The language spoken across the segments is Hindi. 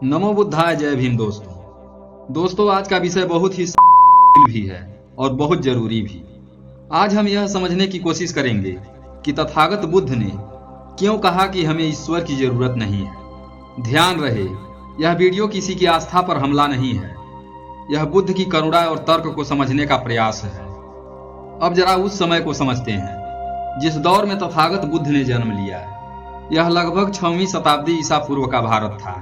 नमो बुद्धाय, जय भीम। दोस्तों आज का विषय बहुत ही भी है और बहुत जरूरी भी। आज हम यह समझने की कोशिश करेंगे कि तथागत बुद्ध ने क्यों कहा कि हमें ईश्वर की जरूरत नहीं है। ध्यान रहे, यह वीडियो किसी की आस्था पर हमला नहीं है, यह बुद्ध की करुणा और तर्क को समझने का प्रयास है। अब जरा उस समय को समझते हैं जिस दौर में तथागत बुद्ध ने जन्म लिया। यह लगभग 6वीं शताब्दी ईसा पूर्व का भारत था।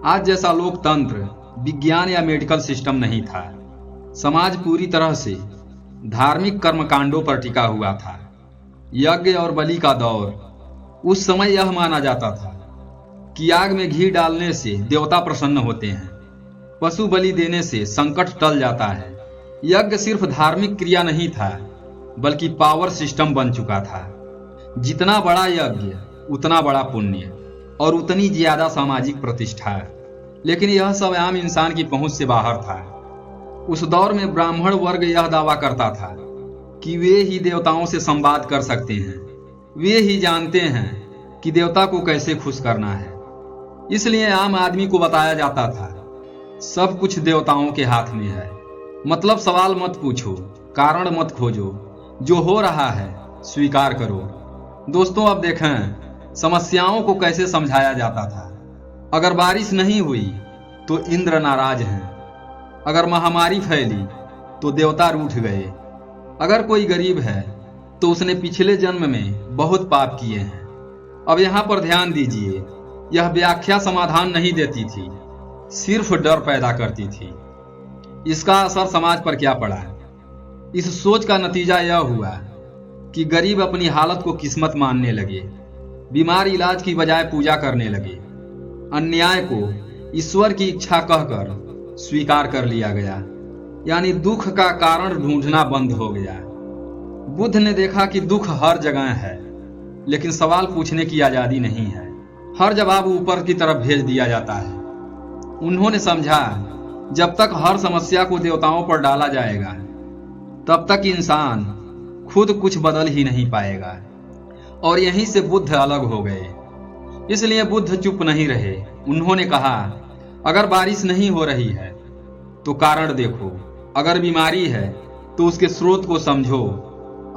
आज जैसा लोकतंत्र, विज्ञान या मेडिकल सिस्टम नहीं था। समाज पूरी तरह से धार्मिक कर्मकांडों पर टिका हुआ था। यज्ञ और बलि का दौर। उस समय यह माना जाता था कि आग में घी डालने से देवता प्रसन्न होते हैं, पशु बलि देने से संकट टल जाता है। यज्ञ सिर्फ धार्मिक क्रिया नहीं था, बल्कि पावर सिस्टम बन चुका था। जितना बड़ा यज्ञ उतना बड़ा पुण्य और उतनी ज्यादा सामाजिक प्रतिष्ठा। लेकिन यह सब आम इंसान की पहुंच से बाहर था। उस दौर में ब्राह्मण वर्ग यह दावा करता था कि वे ही देवताओं से संवाद कर सकते हैं, वे ही जानते हैं कि देवता को कैसे खुश करना है। इसलिए आम आदमी को बताया जाता था सब कुछ देवताओं के हाथ में है। मतलब सवाल मत पूछो, कारण मत खोजो, जो हो रहा है स्वीकार करो। दोस्तों अब देखें समस्याओं को कैसे समझाया जाता था। अगर बारिश नहीं हुई तो इंद्र नाराज हैं, अगर महामारी फैली तो देवता रूठ गए, अगर कोई गरीब है तो उसने पिछले जन्म में बहुत पाप किए हैं। अब यहाँ पर ध्यान दीजिए, यह व्याख्या समाधान नहीं देती थी, सिर्फ डर पैदा करती थी। इसका असर समाज पर क्या पड़ा? इस सोच का नतीजा यह हुआ कि गरीब अपनी हालत को किस्मत मानने लगे, बीमार इलाज की बजाय पूजा करने लगे, अन्याय को ईश्वर की इच्छा कहकर स्वीकार कर लिया गया, यानी दुख का कारण ढूंढना बंद हो गया। बुद्ध ने देखा कि दुख हर जगह है, लेकिन सवाल पूछने की आजादी नहीं है। हर जवाब ऊपर की तरफ भेज दिया जाता है। उन्होंने समझा जब तक हर समस्या को देवताओं पर डाला जाएगा तब तक इंसान खुद कुछ बदल ही नहीं पाएगा। और यहीं से बुद्ध अलग हो गए। इसलिए बुद्ध चुप नहीं रहे। उन्होंने कहा अगर बारिश नहीं हो रही है तो कारण देखो, अगर बीमारी है तो उसके स्रोत को समझो,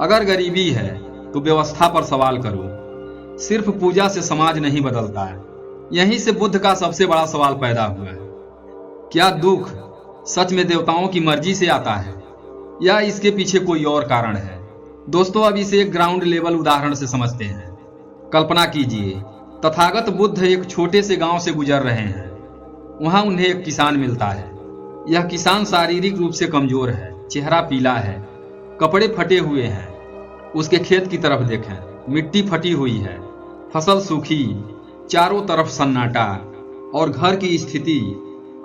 अगर गरीबी है तो व्यवस्था पर सवाल करो। सिर्फ पूजा से समाज नहीं बदलता है। यहीं से बुद्ध का सबसे बड़ा सवाल पैदा हुआ, क्या दुख सच में देवताओं की मर्जी से आता है या इसके पीछे कोई और कारण है? दोस्तों अब इसे एक ग्राउंड लेवल उदाहरण से समझते हैं। कल्पना कीजिए तथागत बुद्ध एक छोटे से गांव से गुजर रहे हैं। वहां उन्हें एक किसान मिलता है। यह किसान शारीरिक रूप से कमजोर है, चेहरा पीला है, कपड़े फटे हुए हैं। उसके खेत की तरफ देखें, मिट्टी फटी हुई है, फसल सूखी, चारों तरफ सन्नाटा और घर की स्थिति,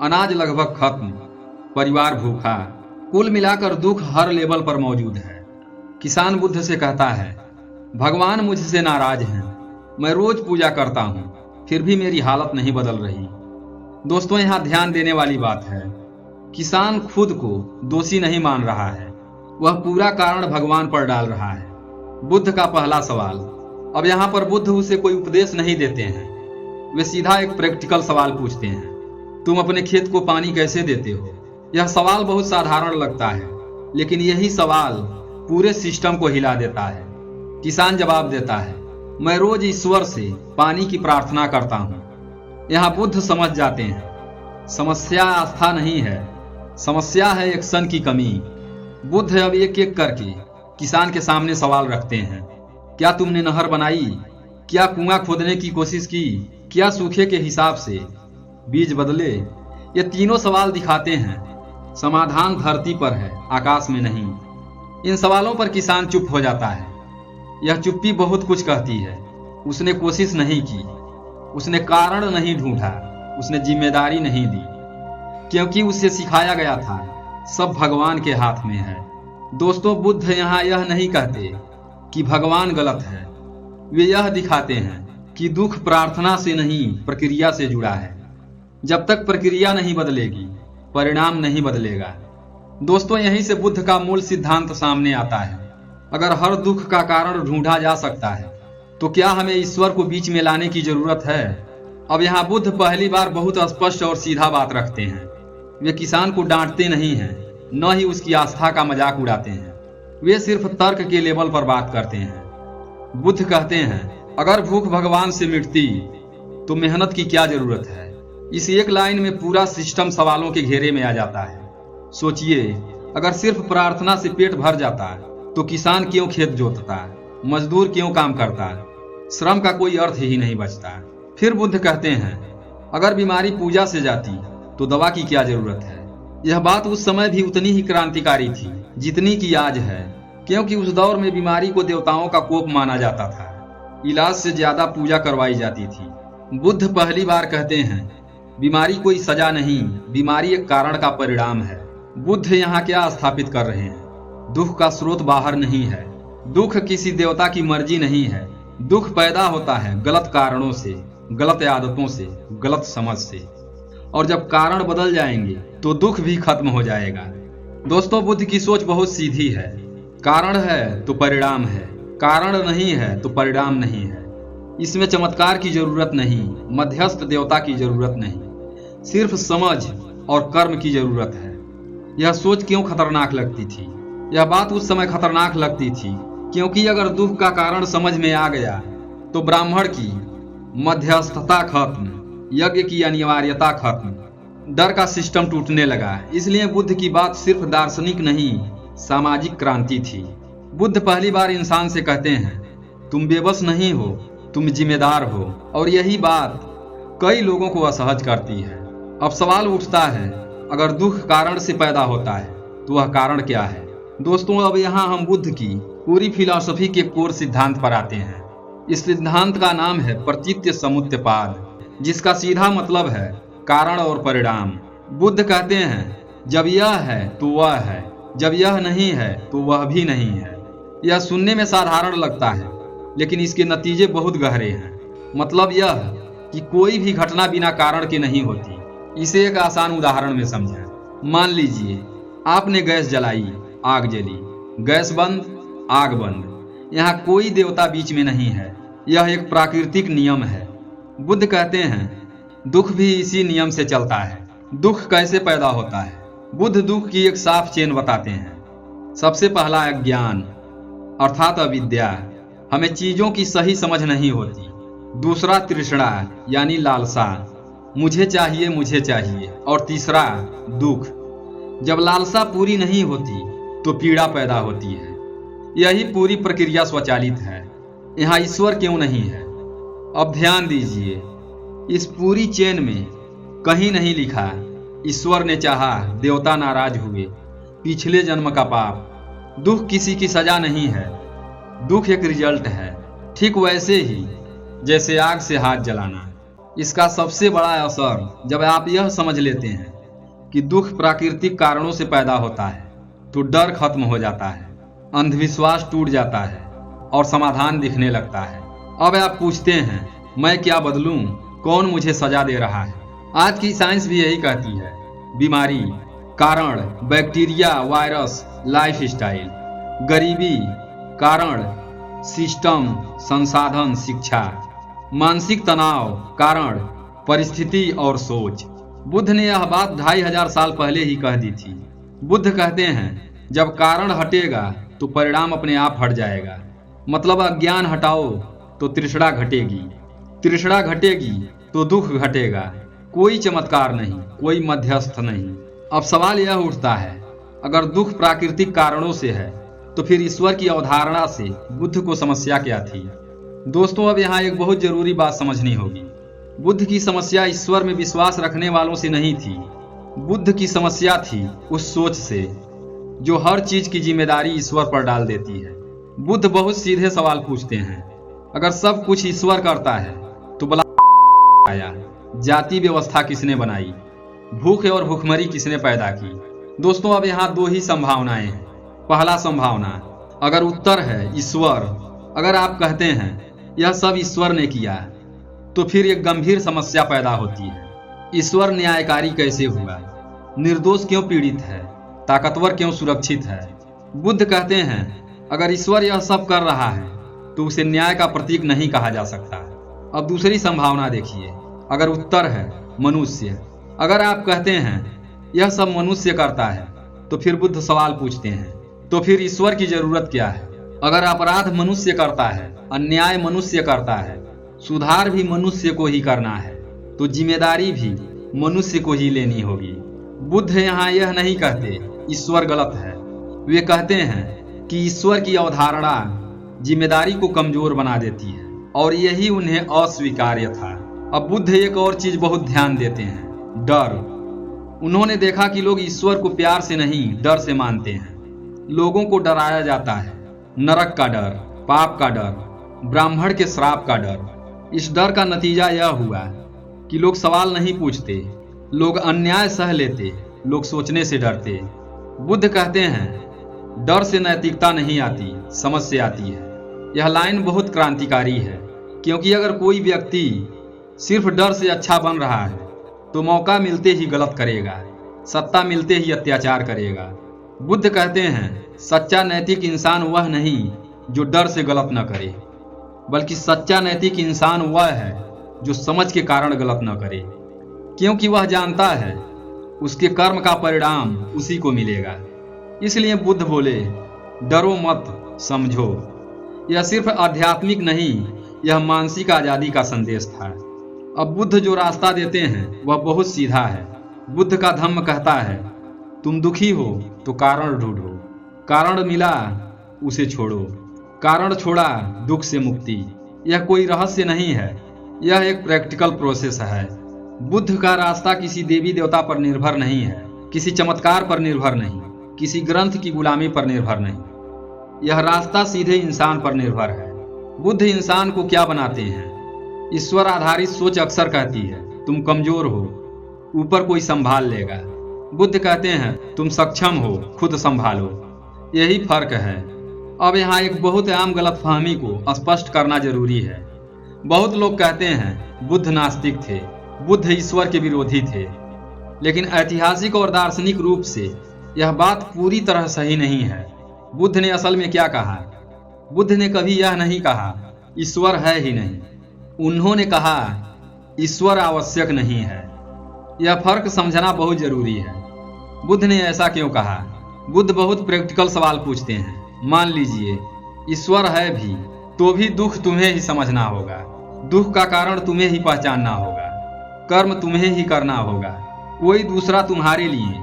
अनाज लगभग खत्म, परिवार भूखा। कुल मिलाकर दुख हर लेवल पर मौजूद है। किसान बुद्ध से कहता है भगवान मुझसे नाराज हैं, मैं रोज पूजा करता हूं, फिर भी मेरी हालत नहीं बदल रही। दोस्तों यहाँ ध्यान देने वाली बात है, किसान खुद को दोषी नहीं मान रहा है, वह पूरा कारण भगवान पर डाल रहा है। बुद्ध का पहला सवाल। अब यहाँ पर बुद्ध उसे कोई उपदेश नहीं देते हैं, वे सीधा एक प्रैक्टिकल सवाल पूछते हैं, तुम अपने खेत को पानी कैसे देते हो? यह सवाल बहुत साधारण लगता है, लेकिन यही सवाल पूरे सिस्टम को हिला देता है। किसान जवाब देता है, मैं रोज ईश्वर से पानी की प्रार्थना करता हूँ। यहाँ बुद्ध समझ जाते हैं समस्या आस्था नहीं है, समस्या है एक्शन की कमी। बुद्ध अब एक एक करके किसान के सामने सवाल रखते हैं, क्या तुमने नहर बनाई? क्या कुआं खोदने की कोशिश की? क्या सूखे के हिसाब से बीज बदले? ये तीनों सवाल दिखाते हैं समाधान धरती पर है, आकाश में नहीं। इन सवालों पर किसान चुप हो जाता है। यह चुप्पी बहुत कुछ कहती है। उसने कोशिश नहीं की, उसने कारण नहीं ढूंढा, उसने जिम्मेदारी नहीं दी, क्योंकि उसे सिखाया गया था सब भगवान के हाथ में है। दोस्तों बुद्ध यहाँ यह नहीं कहते कि भगवान गलत है, वे यह दिखाते हैं कि दुख प्रार्थना से नहीं प्रक्रिया से जुड़ा है। जब तक प्रक्रिया नहीं बदलेगी परिणाम नहीं बदलेगा। दोस्तों यहीं से बुद्ध का मूल सिद्धांत सामने आता है। अगर हर दुख का कारण ढूंढा जा सकता है तो क्या हमें ईश्वर को बीच में लाने की जरूरत है? अब यहाँ बुद्ध पहली बार बहुत स्पष्ट और सीधा बात रखते हैं। वे किसान को डांटते नहीं हैं, न ही उसकी आस्था का मजाक उड़ाते हैं। वे सिर्फ तर्क के लेवल पर बात करते हैं। बुद्ध कहते हैं, अगर भूख भगवान से मिटती तो मेहनत की क्या जरूरत है। इस एक लाइन में पूरा सिस्टम सवालों के घेरे में आ जाता है। सोचिए, अगर सिर्फ प्रार्थना से पेट भर जाता तो किसान क्यों खेत जोतता, मजदूर क्यों काम करता, श्रम का कोई अर्थ ही नहीं बचता। फिर बुद्ध कहते हैं, अगर बीमारी पूजा से जाती तो दवा की क्या जरूरत है। यह बात उस समय भी उतनी ही क्रांतिकारी थी जितनी की आज है, क्योंकि उस दौर में बीमारी को देवताओं का कोप माना जाता था। इलाज से ज्यादा पूजा करवाई जाती थी। बुद्ध पहली बार कहते हैं, बीमारी कोई सजा नहीं, बीमारी एक कारण का परिणाम है। बुद्ध यहाँ क्या स्थापित कर रहे हैं? दुख का स्रोत बाहर नहीं है, दुख किसी देवता की मर्जी नहीं है। दुख पैदा होता है गलत कारणों से, गलत आदतों से, गलत समझ से, और जब कारण बदल जाएंगे तो दुख भी खत्म हो जाएगा। दोस्तों, बुद्ध की सोच बहुत सीधी है। कारण है तो परिणाम है, कारण नहीं है तो परिणाम नहीं है। इसमें चमत्कार की जरूरत नहीं, मध्यस्थ देवता की जरूरत नहीं, सिर्फ समझ और कर्म की जरूरत है। यह सोच क्यों खतरनाक लगती थी? यह बात उस समय खतरनाक लगती थी क्योंकि अगर दुख का कारण समझ में आ गया तो ब्राह्मण की मध्यस्थता खत्म, यज्ञ की अनिवार्यता खत्म, डर का सिस्टम टूटने लगा। इसलिए बुद्ध की बात सिर्फ दार्शनिक नहीं, सामाजिक क्रांति थी। बुद्ध पहली बार इंसान से कहते हैं, तुम बेबस नहीं हो, तुम जिम्मेदार हो। और यही बात कई लोगों को असहज करती है। अब सवाल उठता है, अगर दुख कारण से पैदा होता है तो वह कारण क्या है? दोस्तों, अब यहाँ हम बुद्ध की पूरी फिलॉसफी के कोर सिद्धांत पर आते हैं। इस सिद्धांत का नाम है प्रतीत्य समुत्पाद, जिसका सीधा मतलब है कारण और परिणाम। बुद्ध कहते हैं, जब यह है तो वह है, जब यह नहीं है तो वह भी नहीं है। यह सुनने में साधारण लगता है, लेकिन इसके नतीजे बहुत गहरे हैं। मतलब यह कि कोई भी घटना बिना कारण के नहीं होती। इसे एक आसान उदाहरण में समझें। मान लीजिए आपने गैस जलाई, आग जली, गैस बंद, आग बंद। यहाँ कोई देवता बीच में नहीं है, यह एक प्राकृतिक नियम है। बुद्ध कहते हैं, दुख भी इसी नियम से चलता है। दुख कैसे पैदा होता है? बुद्ध दुख की एक साफ चेन बताते हैं। सबसे पहला अज्ञान अर्थात अविद्या, हमें चीजों की सही समझ नहीं होती। दूसरा तृष्णा यानी लालसा, मुझे चाहिए। और तीसरा दुख, जब लालसा पूरी नहीं होती तो पीड़ा पैदा होती है। यही पूरी प्रक्रिया स्वचालित है। यहाँ ईश्वर क्यों नहीं है? अब ध्यान दीजिए, इस पूरी चेन में कहीं नहीं लिखा ईश्वर ने चाहा, देवता नाराज हुए, पिछले जन्म का पाप। दुख किसी की सजा नहीं है, दुख एक रिजल्ट है। ठीक वैसे ही जैसे आग से हाथ जलाना। इसका सबसे बड़ा असर जब आप यह समझ लेते हैं कि दुख प्राकृतिक कारणों से पैदा होता है तो डर खत्म हो जाता है, अंधविश्वास टूट जाता है और समाधान दिखने लगता है। अब आप पूछते हैं, मैं क्या बदलूं? कौन मुझे सजा दे रहा है? आज की साइंस भी यही कहती है। बीमारी कारण बैक्टीरिया, वायरस, लाइफ स्टाइल। गरीबी कारण सिस्टम, संसाधन, शिक्षा। मानसिक तनाव कारण परिस्थिति और सोच। बुद्ध ने यह बात 2500 साल पहले ही कह दी थी। बुद्ध कहते हैं, जब कारण हटेगा तो परिणाम अपने आप हट जाएगा। मतलब अज्ञान हटाओ तो तृष्णा घटेगी, तृष्णा घटेगी तो दुख घटेगा। कोई चमत्कार नहीं, कोई मध्यस्थ नहीं। अब सवाल यह उठता है, अगर दुख प्राकृतिक कारणों से है तो फिर ईश्वर की अवधारणा से बुद्ध को समस्या क्या थी? दोस्तों, अब यहाँ एक बहुत जरूरी बात समझनी होगी। बुद्ध की समस्या ईश्वर में विश्वास रखने वालों से नहीं थी। बुद्ध की समस्या थी उस सोच से जो हर चीज की जिम्मेदारी ईश्वर पर डाल देती है। बुद्ध बहुत सीधे सवाल पूछते हैं, अगर सब कुछ ईश्वर करता है तो भला आया? जाति व्यवस्था किसने बनाई? भूख और भूखमरी किसने पैदा की? दोस्तों, अब यहाँ दो ही संभावनाएं हैं। पहला संभावना, अगर उत्तर है ईश्वर, अगर आप कहते हैं यह सब ईश्वर ने किया, तो फिर एक गंभीर समस्या पैदा होती है। ईश्वर न्यायकारी कैसे हुआ? निर्दोष क्यों पीड़ित है? ताकतवर क्यों सुरक्षित है? बुद्ध कहते हैं, अगर ईश्वर यह सब कर रहा है तो उसे न्याय का प्रतीक नहीं कहा जा सकता। अब दूसरी संभावना देखिए, अगर उत्तर है मनुष्य, अगर आप कहते हैं यह सब मनुष्य करता है, तो फिर बुद्ध सवाल पूछते हैं, तो फिर ईश्वर की जरूरत क्या है? अगर अपराध मनुष्य करता है, अन्याय मनुष्य करता है, सुधार भी मनुष्य को ही करना है, तो जिम्मेदारी भी मनुष्य को ही लेनी होगी। बुद्ध यहाँ यह नहीं कहते ईश्वर गलत है, वे कहते हैं कि ईश्वर की अवधारणा जिम्मेदारी को कमजोर बना देती है, और यही उन्हें अस्वीकार्य था। अब बुद्ध एक और चीज बहुत ध्यान देते हैं, डर। उन्होंने देखा कि लोग ईश्वर को प्यार से नहीं डर से मानते हैं। लोगों को डराया जाता है, नरक का डर, पाप का डर, ब्राह्मण के श्राप का डर। इस डर का नतीजा यह हुआ कि लोग सवाल नहीं पूछते, लोग अन्याय सह लेते, लोग सोचने से डरते। बुद्ध कहते हैं डर से नैतिकता नहीं आती, समझ से आती है। यह लाइन बहुत क्रांतिकारी है, क्योंकि अगर कोई व्यक्ति सिर्फ डर से अच्छा बन रहा है तो मौका मिलते ही गलत करेगा, सत्ता मिलते ही अत्याचार करेगा। बुद्ध कहते हैं सच्चा नैतिक इंसान वह नहीं जो डर से गलत न करे, बल्कि सच्चा नैतिक इंसान वह है जो समझ के कारण गलत न करे, क्योंकि वह जानता है उसके कर्म का परिणाम उसी को मिलेगा। इसलिए बुद्ध बोले डरो मत, समझो। यह सिर्फ आध्यात्मिक नहीं, यह मानसिक आजादी का संदेश था। अब बुद्ध जो रास्ता देते हैं वह बहुत सीधा है। बुद्ध का धम्म कहता है तुम दुखी हो तो कारण ढूंढो, कारण मिला उसे छोड़ो, कारण छोड़ा दुख से मुक्ति। यह कोई रहस्य नहीं है, यह एक प्रैक्टिकल प्रोसेस है। बुद्ध का रास्ता किसी देवी देवता पर निर्भर नहीं है, किसी चमत्कार पर निर्भर नहीं, किसी ग्रंथ की गुलामी पर निर्भर नहीं। यह रास्ता सीधे इंसान पर निर्भर है। बुद्ध इंसान को क्या बनाते हैं? ईश्वर आधारित सोच अक्सर कहती है तुम कमजोर हो, ऊपर कोई संभाल लेगा। बुद्ध कहते हैं तुम सक्षम हो, खुद संभालो। यही फर्क है। अब यहाँ एक बहुत आम गलतफहमी को स्पष्ट करना जरूरी है। बहुत लोग कहते हैं बुद्ध नास्तिक थे, बुद्ध ईश्वर के विरोधी थे, लेकिन ऐतिहासिक और दार्शनिक रूप से यह बात पूरी तरह सही नहीं है। बुद्ध ने असल में क्या कहा? बुद्ध ने कभी यह नहीं कहा ईश्वर है ही नहीं, उन्होंने कहा ईश्वर आवश्यक नहीं है। यह फर्क समझना बहुत जरूरी है। बुद्ध ने ऐसा क्यों कहा? बुद्ध बहुत प्रैक्टिकल सवाल पूछते हैं। मान लीजिए ईश्वर है भी, तो भी दुख तुम्हें ही समझना होगा, दुख का कारण तुम्हें ही पहचानना होगा, कर्म तुम्हें ही करना होगा। कोई दूसरा तुम्हारे लिए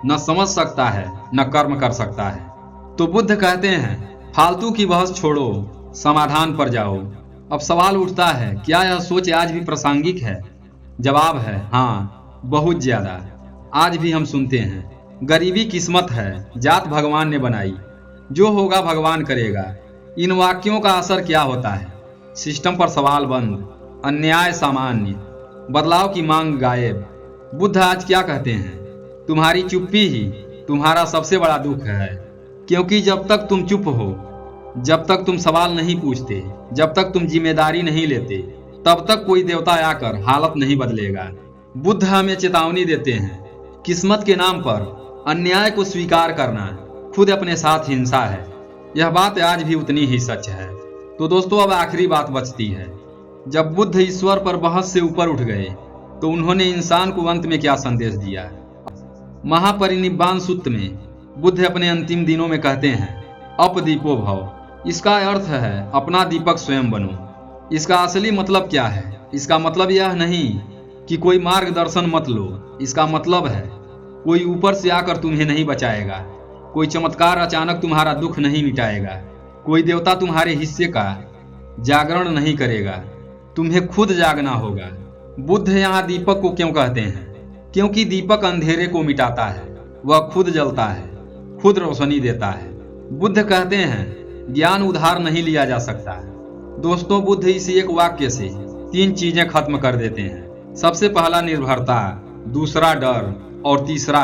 न समझ सकता है न कर्म कर सकता है। तो बुद्ध कहते हैं फालतू की बहस छोड़ो, समाधान पर जाओ। अब सवाल उठता है क्या यह सोच आज भी प्रासंगिक है? जवाब है हाँ, बहुत ज्यादा। आज भी हम सुनते हैं गरीबी किस्मत है, जात भगवान ने बनाई, जो होगा भगवान करेगा। इन वाक्यों का असर क्या होता है? सिस्टम पर सवाल बंद, अन्याय सामान्य, बदलाव की मांग गायब। बुद्ध आज क्या कहते हैं? तुम्हारी चुप्पी ही तुम्हारा सबसे बड़ा दुख है, क्योंकि जब तक तुम चुप हो, जब तक तुम सवाल नहीं पूछते, जब तक तुम जिम्मेदारी नहीं लेते, तब तक कोई देवता आकर हालत नहीं बदलेगा। बुद्ध हमें चेतावनी देते हैं किस्मत के नाम पर अन्याय को स्वीकार करना खुद अपने साथ हिंसा है। यह बात आज भी उतनी ही सच है। तो दोस्तों अब आखिरी बात बचती है। जब बुद्ध ईश्वर पर बहस से ऊपर उठ गए तो उन्होंने इंसान को अंत में क्या संदेश दिया? महापरिनिब्बाण सूत्र में बुद्ध अपने अंतिम दिनों में कहते हैं अपदीपो भव। इसका अर्थ है अपना दीपक स्वयं बनो। इसका असली मतलब क्या है? इसका मतलब यह नहीं कि कोई मार्गदर्शन मत लो, इसका मतलब है कोई ऊपर से आकर तुम्हें नहीं बचाएगा, कोई चमत्कार अचानक तुम्हारा दुख नहीं मिटाएगा, कोई देवता तुम्हारे हिस्से का जागरण नहीं करेगा, तुम्हें खुद जागना होगा। बुद्ध यहाँ दीपक को क्यों कहते हैं? क्योंकि दीपक अंधेरे को मिटाता है, वह खुद जलता है, खुद रोशनी देता है। बुद्ध कहते हैं ज्ञान उधार नहीं लिया जा सकता। दोस्तों बुद्ध इसी एक वाक्य से 3 चीजें खत्म कर देते हैं। सबसे पहला निर्भरता, दूसरा डर और तीसरा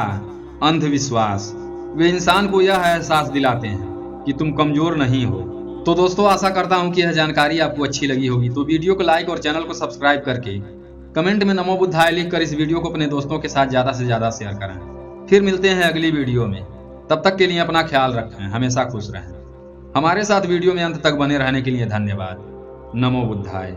अंधविश्वास। वे इंसान को यह एहसास दिलाते हैं कि तुम कमजोर नहीं हो। तो दोस्तों आशा करता हूं कि यह जानकारी आपको अच्छी लगी होगी। तो वीडियो को लाइक और चैनल को सब्सक्राइब करके कमेंट में नमो बुद्धाय लिखकर इस वीडियो को अपने दोस्तों के साथ ज़्यादा से ज़्यादा शेयर करें। फिर मिलते हैं अगली वीडियो में। तब तक के लिए अपना ख्याल रखें, हमेशा खुश रहें। हमारे साथ वीडियो में अंत तक बने रहने के लिए धन्यवाद। नमो बुद्धाय।